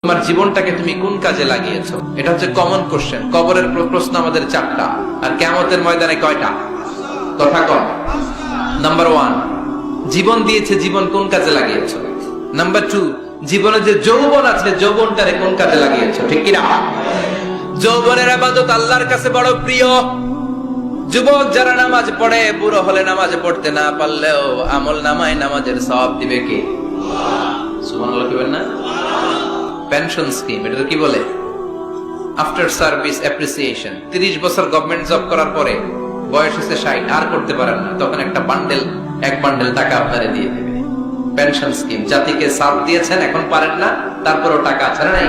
তোমার জীবনটাকে তুমি কোন কাজে লাগিয়েছো? এটা হচ্ছে কমন কোশ্চেন। কবরের প্রশ্ন আমাদের 4টা, আর কিয়ামতের ময়দানে কয়টা? কথা কম। নাম্বার 1, জীবন দিয়েছে, জীবন কোন কাজে লাগিয়েছো? নাম্বার 2, জীবনে যে যৌবন আছে, যৌবনটারে কোন কাজে লাগিয়েছো? ঠিক কিনা? যৌবনের ইবাদত আল্লাহর কাছে বড় প্রিয়। যুবক যারা নামাজ পড়ে, বুড়ো হলে নামাজ পড়তে না পারলেও আমল নামায় নামাজের সওয়াব দিবে কে? সুবহানাল্লাহ কইবেন না? পেনশন স্কিম, এটা কি বলে? After service appreciation. 30 বছর গভর্নমেন্ট জব করার পরে বয়স হচ্ছে 60, আর করতে পারেন না, তখন একটা এক বান্ডেল টাকা আপনারে দিয়ে দেবে। পেনশন স্কিম, জাতিকে সার্ভ দিয়েছেন, এখন পারেন না, তারপরেও টাকা আছে না নাই?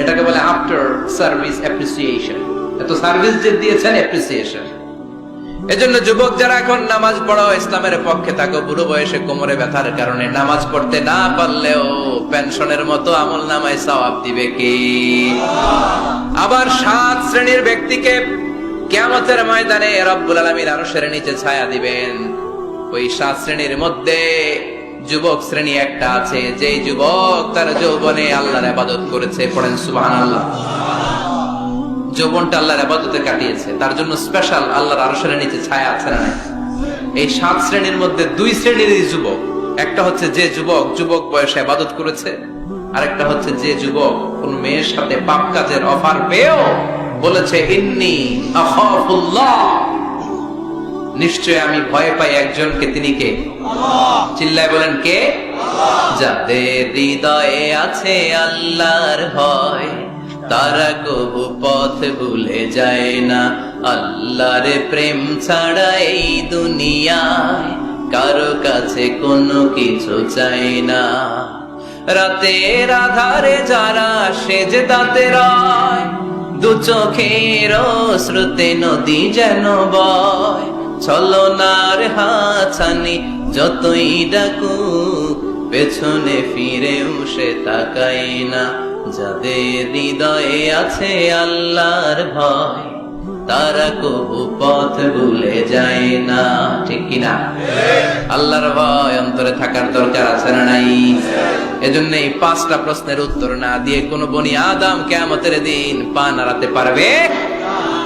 এটাকে বলে আফটার সার্ভিস অ্যাপ্রিসিয়েশন। এত সার্ভিস যে দিয়েছেন, অ্যাপ্রিসিয়েশন। এজন্য যুবক যারা এখন নামাজ পড়ো, ইসলামের পক্ষে থাকো, বুড়ো বয়সে কোমরে ব্যথার কারণে নামাজ পড়তে না পারলেও পেনশনের মতো আমল নামায় সওয়াব দিবে কে? আবার 7 শ্রেণীর ব্যক্তিকে কিয়ামতের ময়দানে রব্বুল আলামিন আরশের নিচে ছায়া দিবেন। ওই 7 শ্রেণীর মধ্যে যুবক শ্রেণী একটা আছে, যে যুবক তার যৌবনে আল্লাহর ইবাদত করেছে। পড়েন সুবহানাল্লাহ। যৌবনটা আল্লাহর ইবাদতে কাটিয়েছে, তার জন্য স্পেশাল আল্লাহর আরশের নিচে ছায়া আছে না? এই 7 শ্রেণীর মধ্যে 2 শ্রেণীর যুবক। একটা হচ্ছে যে যুবক বয়সে ইবাদত করেছে, আরেকটা হচ্ছে যে যুবক কোন মেয়ের সাথে পাপ কাজের অফার পেয়েও বলেছে ইন্নী আখাফুল্লাহ, নিশ্চয় আমি ভয় পাই একজনকে, তিনি কে? আল্লাহ। চিল্লায় বলেন কে? আল্লাহ। যাদের হৃদয়ে আছে আল্লাহর ভয়, তারা কবু পথ ভুলে যায় না। আল্লাহর প্রেম ছাড়া এই দুনিয়ায় কারো কাছে কোনো কিছু চাই না। রাতের আধারে যারা সেজে তাতে রয়, দু চোখের শ্রুতে নদী যেন বয়। ছলনার হাতছানি যতই ডাকুক, পেছনে ফিরেও সে তাকাই না। যাদের হৃদয়ে আছে আল্লাহর ভয়, তারা কবু পথ ভুলে যায় না। ঠিক কিনা? আল্লাহর ভয় অন্তরে থাকার দরকার আছে না নাই? এজন্য এই 5টা প্রশ্নের উত্তর না দিয়ে কোন বনি আদম কিয়ামতের দিন পা নাড়াতে পারবে?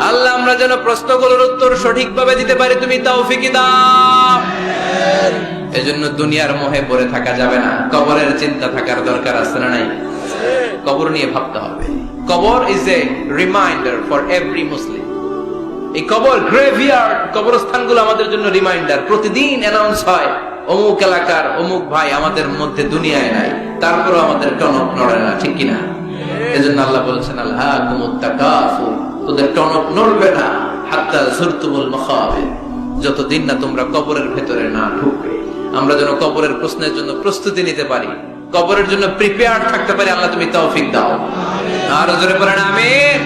আল্লাহ আমরা যেন প্রশ্নগুলোর উত্তর সঠিকভাবে দিতে পারি, তুমি তৌফিক দাও। এজন্য দুনিয়ার মোহে পড়ে থাকা যাবে না, কবরের চিন্তা থাকার দরকার আছে না নাই? কবর নিয়ে ভাবতে হবে। কবর is a reminder for every মুসলিম। এই কবর, গ্রেভিয়ার্ড, কবরস্থানগুলো আমাদের জন্য রিমাইন্ডার। প্রতিদিন অ্যানাউন্স হয় অমুক এলাকার অমুক ভাই আমাদের মধ্যে দুনিয়ায় নাই, তারপরও আমাদের টনক নড়ে না। ঠিক কিনা? এজন্য আল্লাহ বলেছেন আলহাকুমুত তাকাসুর, তোদের টনক নড়বে না হাত্তা যুরতুমুল মাকাবির, যতদিন না তোমরা কবরের ভেতরে না ঢুকবে। আমরা যেন কবরের প্রশ্নের জন্য প্রস্তুতি নিতে পারি, কবরের জন্য প্রিপেয়ার থাকতে পারি। আল্লাহ তুমি তৌফিক দাও। আর জোরে পড়েন আমিন।